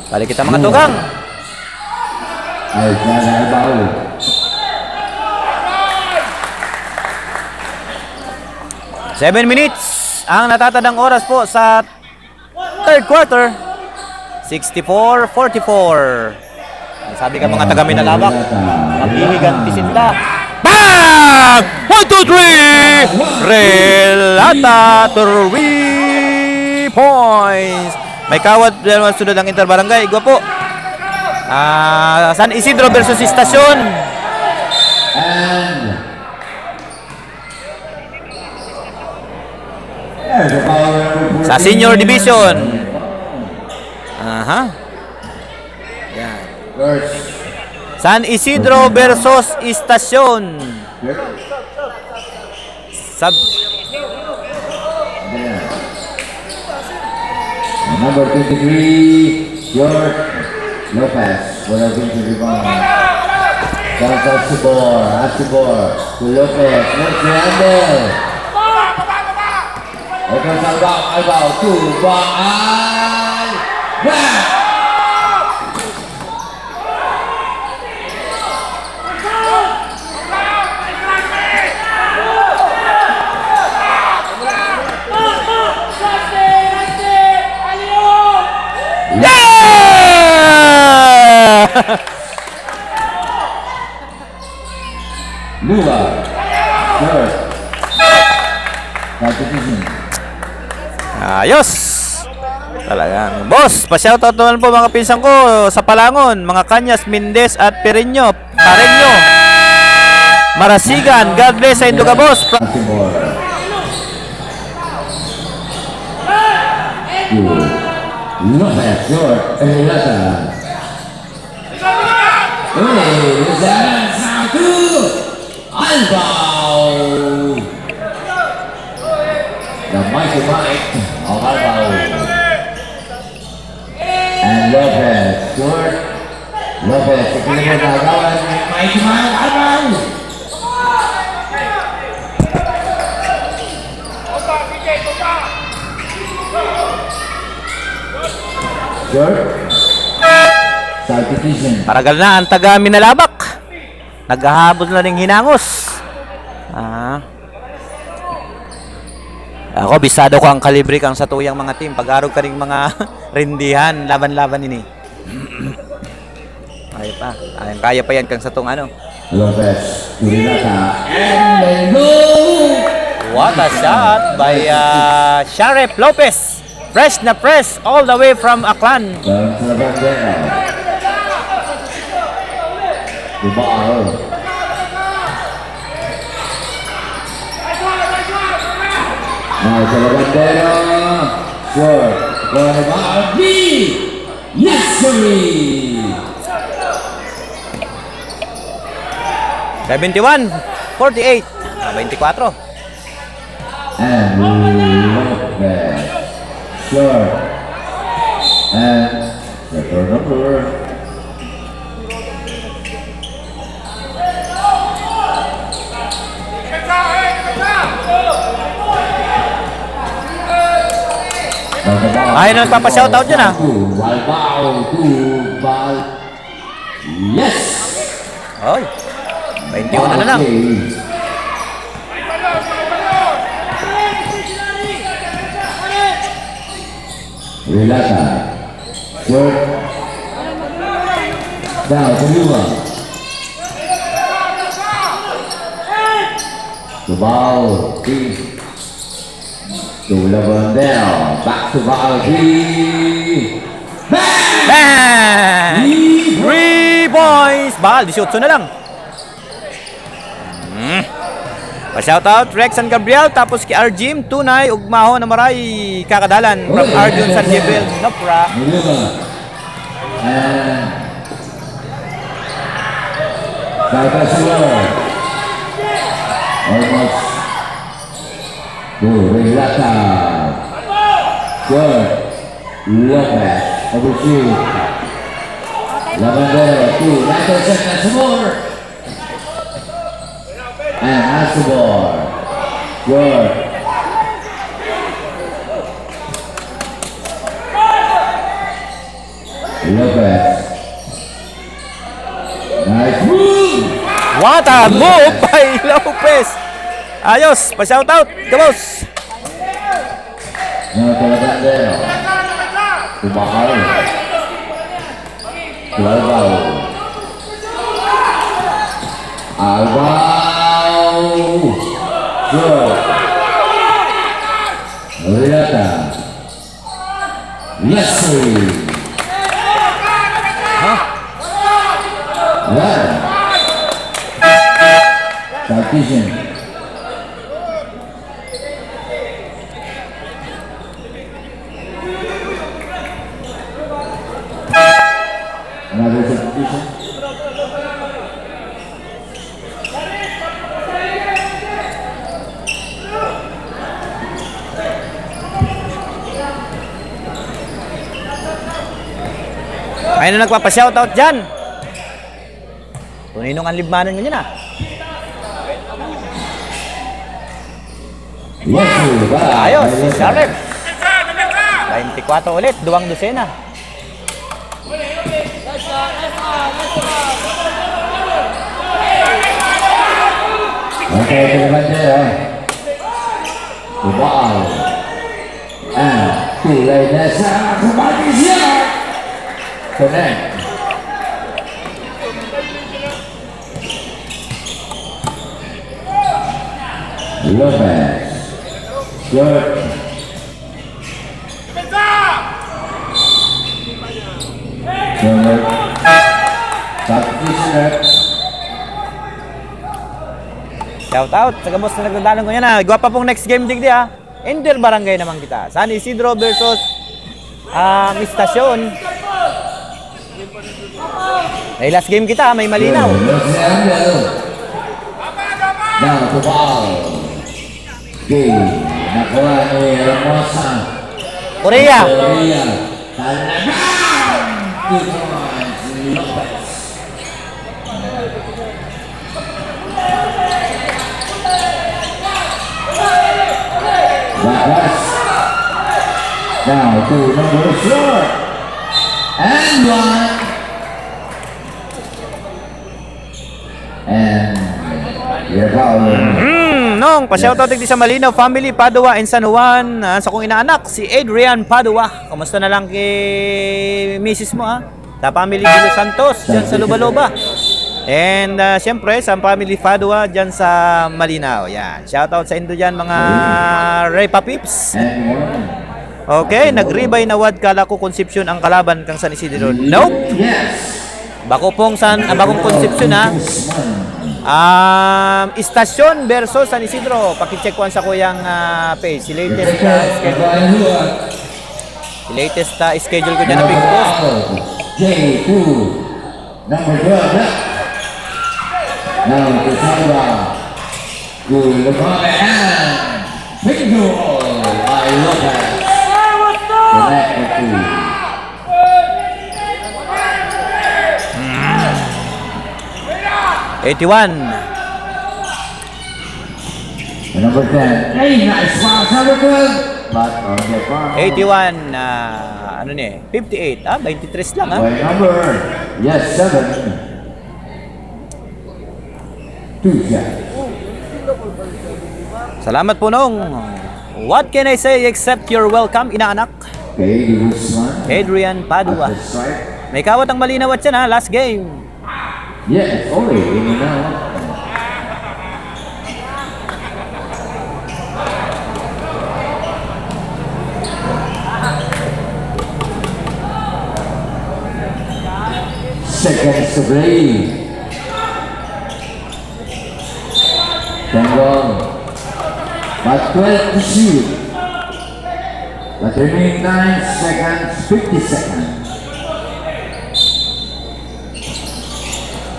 B: Balik kita mga tugang.
A: Ay, sana Albao.
B: Seven minutes ang natatadang oras po sa third quarter. 64-44. Sabi ka mga taga Minalabak, mabihiganti sila. Bang! 1, 2, 3! Relata 3 points. May kawad sunod ang interbarangay. Igwa po. San Isidro versus Istasyon.
A: And there's a foul number 14.
B: Sa senior division. Aha. Yan.
A: George.
B: San Isidro versus Istasyon. Sab
A: There. And number 23, George Lopez. Wala din si rebound. Down to Asibor. To Lopez. Next to Handel. Ito sa Albao. To Baal. Back! Lula. Third. Competition.
B: Ayos! Talagang. Boss, pa-shoutout naman po mga pinsan ko sa Palangon, mga Kanyas, Mendez at Pereño. Marasigan, God bless sa Induga, boss.
A: Baltimore. Good. Lopez, short. Elata. Hey, Zan Satu. Albao. The mighty Mike of Albao. And Lopez, short. Lopez, kemudian kawan Mighty Mike Albao. Short. Substitution.
B: Paragal na ang taga Minalabak. Naghahabol na ng hinangos. Ako, bisado ko ang kalibre kang sa tuyang mga team. Pag-arog ka rin mga rindihan, laban-laban ini. Kaya pa yan kang sa tong ano.
A: Lopez, Turilata, and then go!
B: What a shot by Sharep Lopez. Fresh na fresh all the way from Aklan.
A: Sa bandera. Dubaal. Now sa bandera. Short. Dubaal. Yes, sir!
B: 71, 48, 24.
A: And Lopez. Short. And the turnover.
B: Ay, nagpapa-shoutout dyan, ah.
A: Walbao to Bal. Yes!
B: Oy, 21 na lang.
A: Relata. Short. Down to Lua. Tubao. To Lavandel. Back to Baldi.
B: Bang! 3 points! Bahal, 18 na lang. Pa-shoutout, Rex and Gabriel, tapos kay Arjim, Tunay, Ugmaho na maray kakadalan from Arjun San Gabriel, Nopra.
A: And Baltasar. Almost. Relata. Good. Lopez. Overshoot. Lavandera. 2. 9 seconds more. And Asubor. Good. Lopez. Nice move.
B: What a move by Lopez! Ayos, pa-shoutout, kabos!
A: Now to Lavandera. To Bahal. To Albao. Albao. Good. Relata. Leslie. Well. Substitution. Another substitution.
B: May na nagpapa-shoutout dyan. Tuninong ang libmanan nyo dyan, ah.
A: Leslie.
B: Ayos, si Sharep. 24 ulit, 2 dosena.
A: Okay, to Lavandera. To Baal. And Tulay Nesa. Kumati siya. Connect. Lopez. Good.
B: Shout out sa kabos na nagdadalan ko yan ha. Gwapa pong next game digdi ha. Ender Barangay naman kita. San Isidro versus Istasyon. May last game kita, may malinaw.
A: Now to ball. Game. Nakuha ni Ramosa.
B: Korea.
A: Korea. Talagang. 2 points. Lopez. Bagas. Now to number 4. And 1. And here goes.
B: Nong, pa-shoutout din sa Malinaw Family, Padua and San Juan. Sa kong inaanak, si Adrian Padua. Kamusta na lang kay Mrs. mo ha? Sa family Gilo Santos, dyan sa Lubaloba. And siyempre, sa family Padua, dyan sa Malinaw. Yan, shoutout sa Indo dyan, mga Repa Pips. Okay, nag-rebay na wad kala ko Concepcion ang kalaban kang San Isidro. Nope.
A: Yes.
B: Bakong Concepcion ha. Istasyon versus San Isidro. Paki-check ko sa kuyang page. Si latest schedule ko dyan na big post.
A: J2. Number 12. Now to Salva. Good and big goal by Lopez. Connect the 2.
B: 81.
A: Number 10. Hey, nice pass. Number 12. But on the farm.
B: 81. Ano ni? 58. 23 lang ha.
A: By number. Yes, 7. 2 Jack.
B: Salamat po nung. What can I say except you're welcome, inaanak?
A: Okay, Guzman.
B: Adrian Padua.
A: At the strike.
B: May kawat ang malinaw at yan ha. Last game.
A: Yes, only in now. Seconds to play. Tango. But 12 to shoot. But remaining 9 seconds, 50 seconds.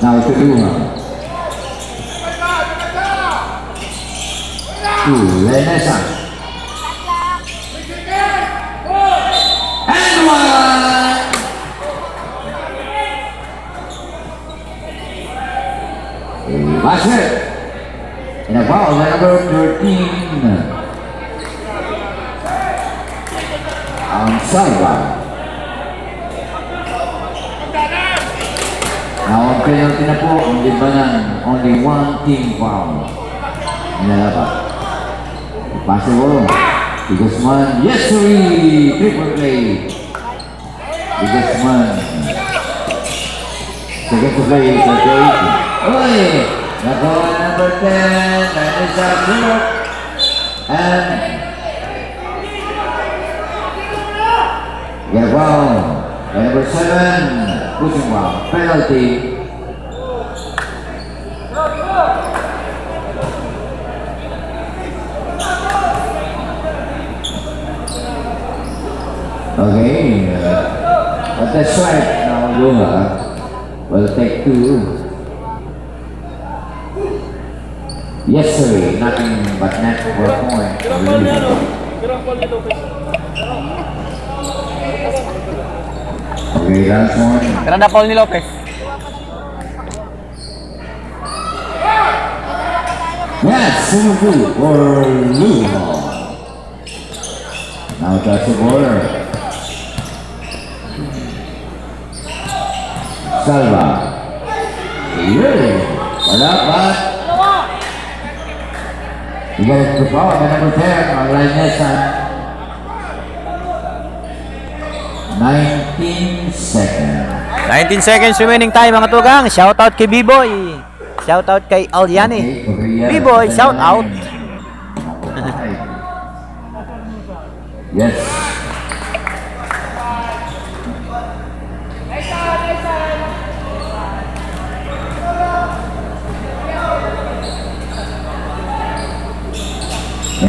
A: Now to Luma. To Renaissance. And 1! Basket. And a foul by number 13. Salva. Now on penalty na po ang Libanan. Only one team foul. Nilalaban. Possible. Guzman. Yes, sir. Triple play. Guzman. Second to play. 38. Oy! Nagawa number 10. That is a block. And get foul. Number 7. Pushing foul. Penalty. Okay, but that's right. Now Luma will take 2. Yes, sir. Nothing but net for a point. Okay, last one.
B: Ganda Paul ni Lopez.
A: Yes, 2 for Luma. Now that's the border. Salva. Yeah. Wala pa. You got the ball by number 10 on Lainesa. 19 seconds.
B: 19 seconds remaining time mga tugang. Shout out kay B-Boy. Shout out kay Alyani. B-Boy, shout out.
A: Yes.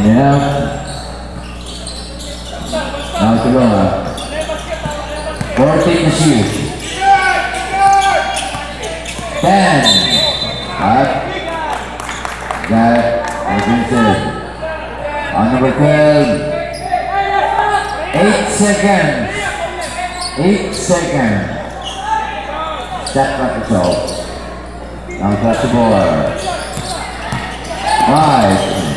A: enough. Now tulungan. 14 to shoot. 10. At that has been said. On number 12. 8 seconds. 8 seconds. Step back to show. Now touch the ball. 5.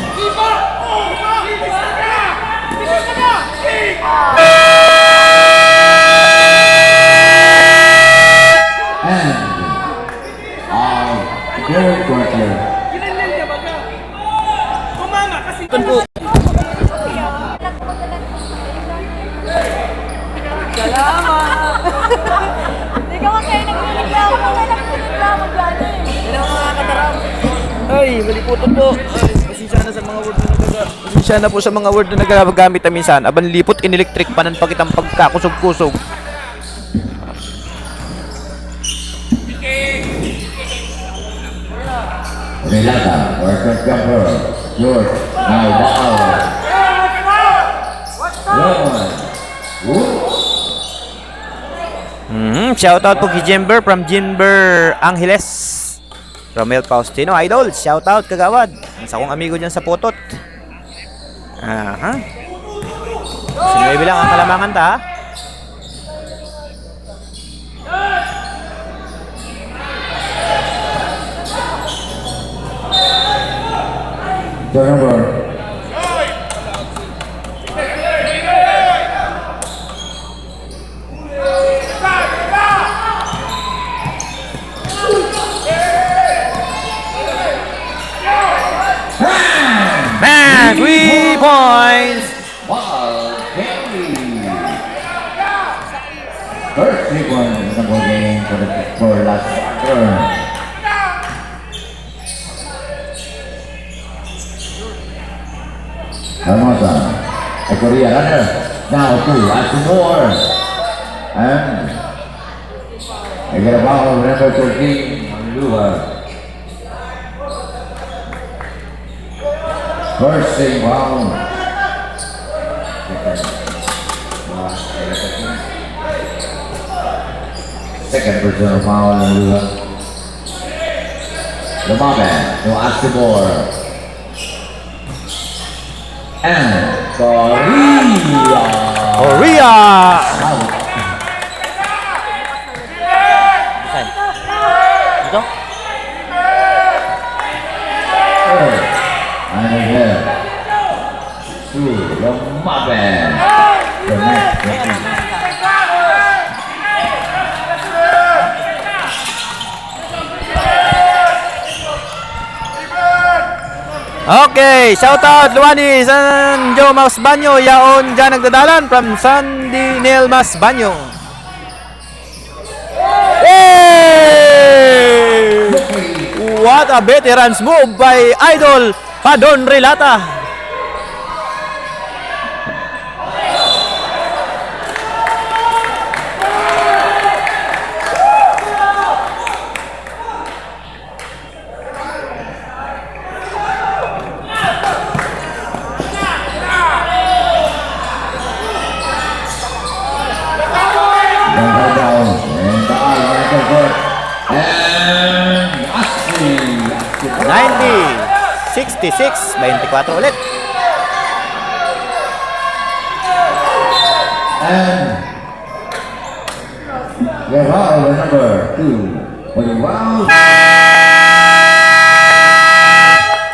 A: And third quarter.
B: Ito po.
C: Hindi ka kasi nagreklamo ka lang reklamo dyan eh.
B: Ay, maliputan po. Ay, pasensya na sa mga word na pasensya na po sa mga word na nagagamit na minsan. Aban lipot in-electric panan pa kitang pagkakusog-kusog.
A: Relata, worker jumper. George, now down. Roman.
B: Shoutout po kay Jimber from Jimber Angeles. Romel Faustino, idol. Shoutout kagawad. Sa akong amigo dyan sa Potot. Aha. Sinuwi bilang ang kalamangan ta.
A: Turnover.
B: Man, 3 points.
A: Wow, Henry. First 3 points in the ball game for last quarter. Hermosa, a Korea runner, now to Asimor, and I get a foul, number 13, Lua. First thing foul. Second personal foul, Lua. Lumabe, to Asimor. And Korea.
B: Korea.
A: Out.
B: Ito?
A: And again. To Lumabe. The next.
B: Okay, shoutout Luani San Jo Mas Banyo yaon dyan nagdadalan from Sandy Neil Mas Banyo. Hey! What a veteran's move by Idol Padon Relata.
A: And Ashley.
B: 90-66, 24 ulit.
A: And Guevara, number 2. Wow.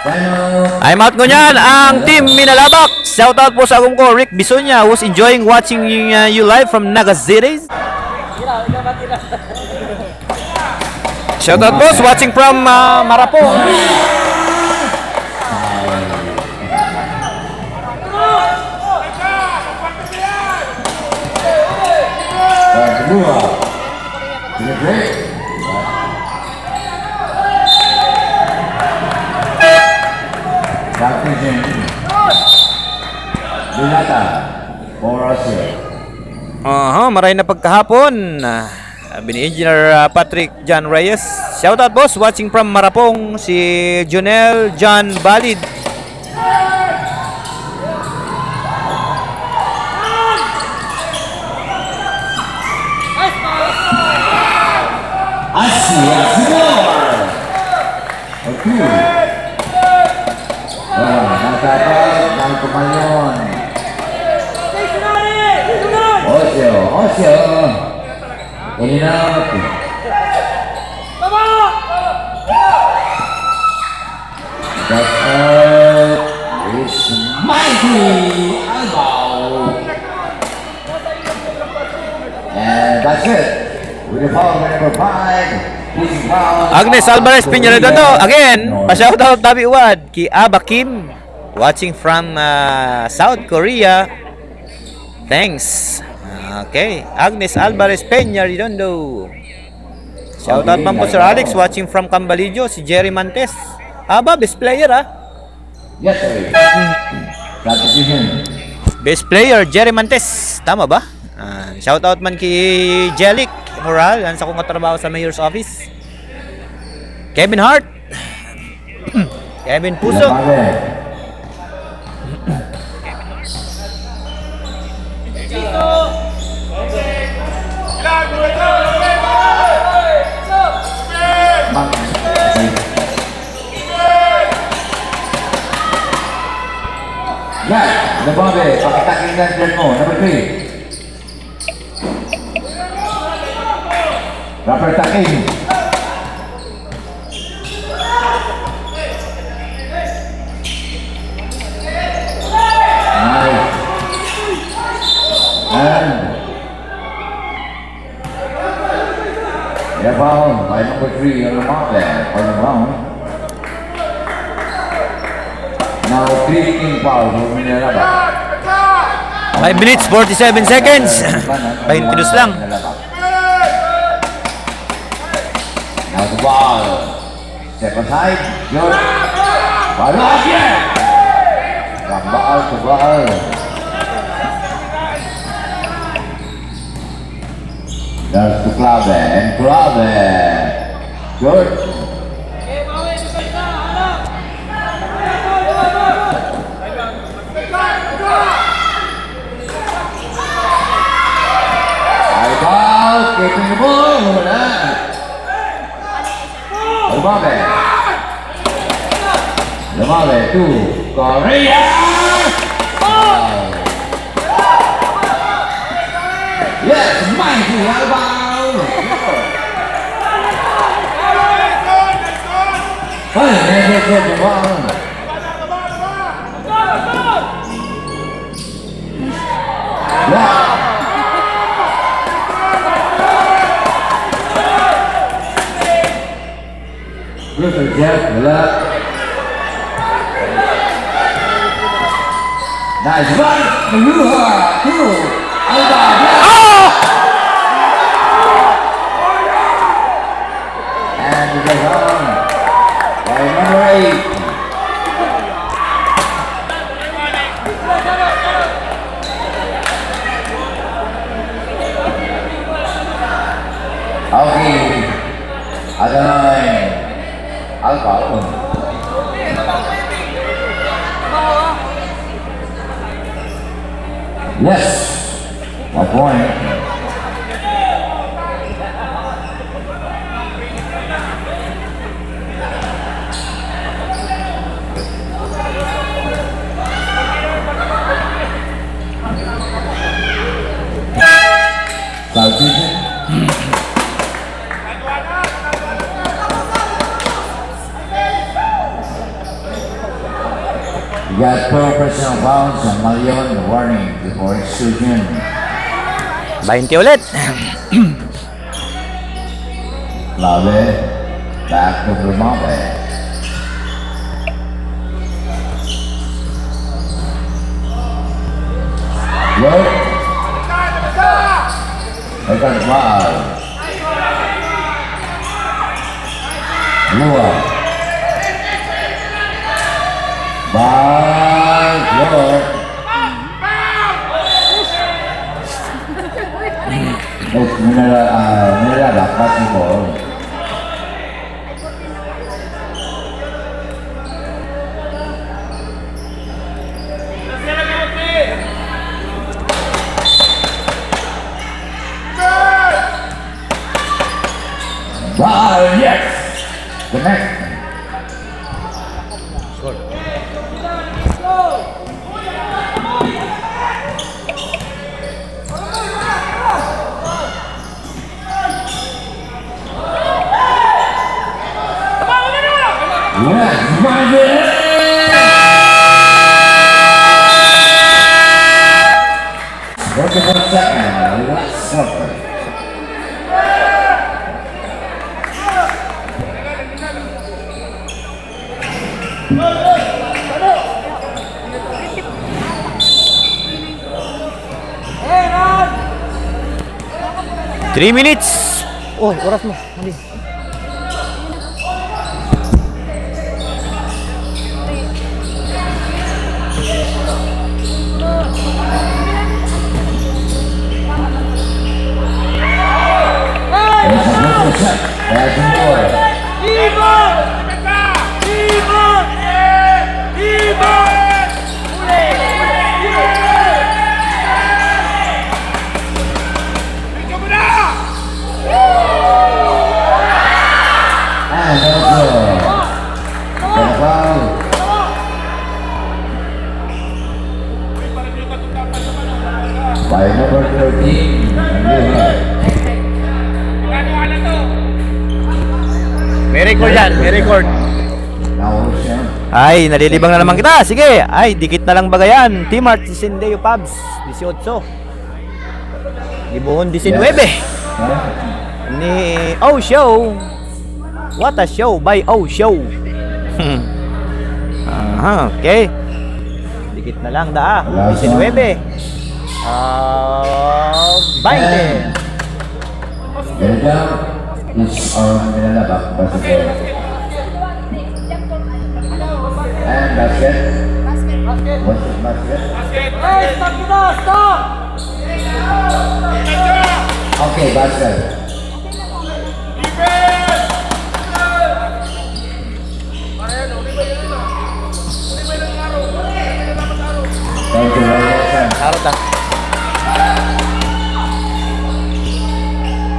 A: Final.
B: I'm out ko niyan ang team Minalabak. Shoutout po sa akong ko Rick Bisonya who's enjoying watching you live from Nagasiri. Shoutout boss watching from Marapong.
A: Kedua. Ini break. Captain Dilata. Borasio.
B: Maray na pagkahapon. Sabi ni Engineer Patrick John Reyes. Shoutout boss watching from Marapong si Jonel John Balid.
A: score! O 2. Natapag ng Kumalyon. Osio. In and out. That's is Mighty Albao. And that's it. With the foul number 5. He's foul.
B: Agnes Alvarez Piñaredondo again. Pa-shoutout Tabi Uwad kay Aba Kim watching from South Korea. Thanks. Okay, Agnes Alvarez Peña-Redondo. Shoutout man po Sir Alex watching from Cambalidio, si Jerry Mantes. Aba, best player
A: Yes, sir. Substitution.
B: Best player, Jerry Mantes. Tama ba? Shoutout man kay Jelik Moral, yan sa kong katrabaho sa Mayor's Office. Kevin Hart. Kevin Puso.
A: Yeah, Nababe, pakitakin lang dyan mo. Number 3. Rapper taking. Nice. And yeah, foul by number 3 on the mark there for the round. Now 3 king foul for Minalaba.
B: 5 minutes, 47 seconds. 22 lang.
A: Now the ball. Step aside. Good. Ball off here. From ball to ball. There's to Clave. And Clave. Good. High ball. Keeping the ball. Lemave to Korea. Yes, Mighty Albao. Good Jeff, nice run, Maruha, Alba, and it goes on by number 8. Okay, ada 9, Alba. Yes, a point. Substitution. You got 12 personal fouls on Malion, warning before exclusion.
B: 20 ulit.
A: Lave, back to Vermont. Look. They got foul. Lua. By Lord. Nila dapat ni ball. By The next. Yes, Marvin! Working for a second, last quarter.
B: Three minutes. Oh, oras mo. Hindi.
A: There's a little set. There's a more. And also, Carabao. By number 13, Luha.
B: May record yan, may record.
A: Now, Ocean.
B: Ay, nalilibang na naman kita. Sige. Ay, dikit na lang bagayan. Team Art Sindeo Pubs, 18. Libuhon 19. Ni Oh Show. What a show by Oh Show. Aha, okay. Dikit na lang da. 19. 20.
A: Ganyan is our nilalabak basketball. And basket. What's the basket? Okay, basket. Thank you very much.
B: Harot ah.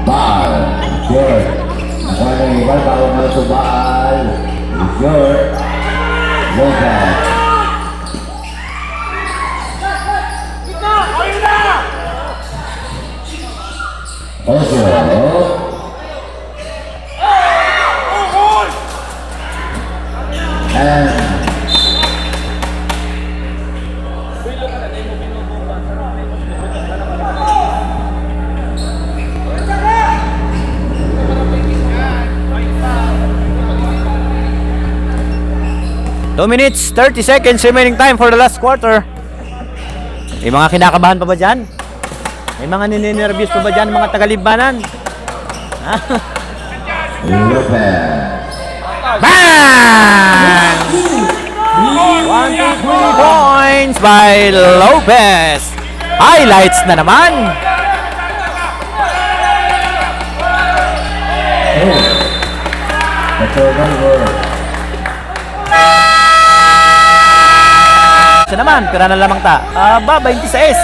A: Baal, George. Ako na yung ibang bago na ito, Baal. George. Lopez. Also, and
B: 2 minutes, 30 seconds remaining time for the last quarter. May mga kinakabahan pa ba dyan? May mga ninenervyos pa ba dyan, mga tagalibbanan?
A: Lopez.
B: Bang! 1, 2, 3 points by Lopez. Highlights na naman.
A: The turnover.
B: Siya naman, pira na lamang ta. 26.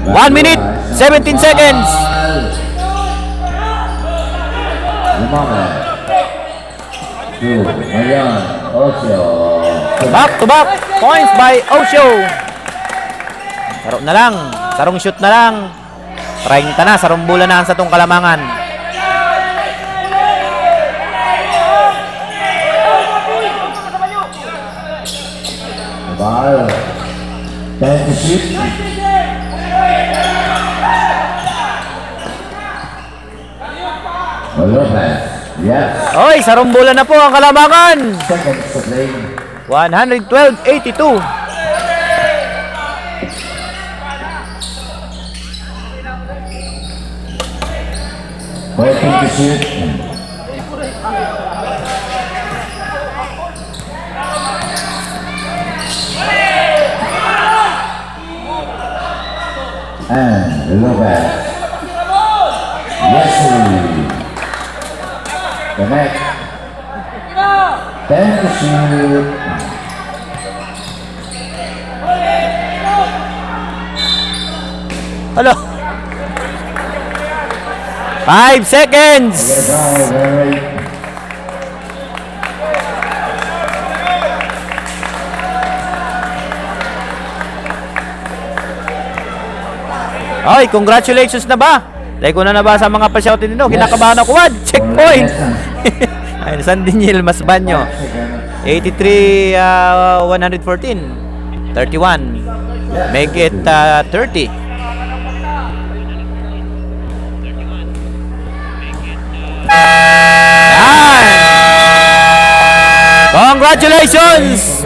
B: 1 minute, 17 seconds.
A: Lumama. 2. Ayan. Osio.
B: Back to back points by Osio. Saro na lang. Sarong shoot na lang. 30 na. Sarong bola na sa tong Kalamangan.
A: Baal. 10 to shoot. Lopez. Yes.
B: Oy, sarong bola na po ang Kalamangan.
A: Seconds to play.
B: 112-82.
A: Waiting to shoot. And Lopez. Yes, sir. Connect. 10 to shoot.
B: Hello. 5 seconds.
A: Very
B: Ay, congratulations na ba? Dahil ko na nabasa mga pa-shoutin nito. Kinakabahan ako. What? Checkpoint! Ay, San Daniel Masbanyo. 83, 114. 31. Make it 30. Yan! Congratulations!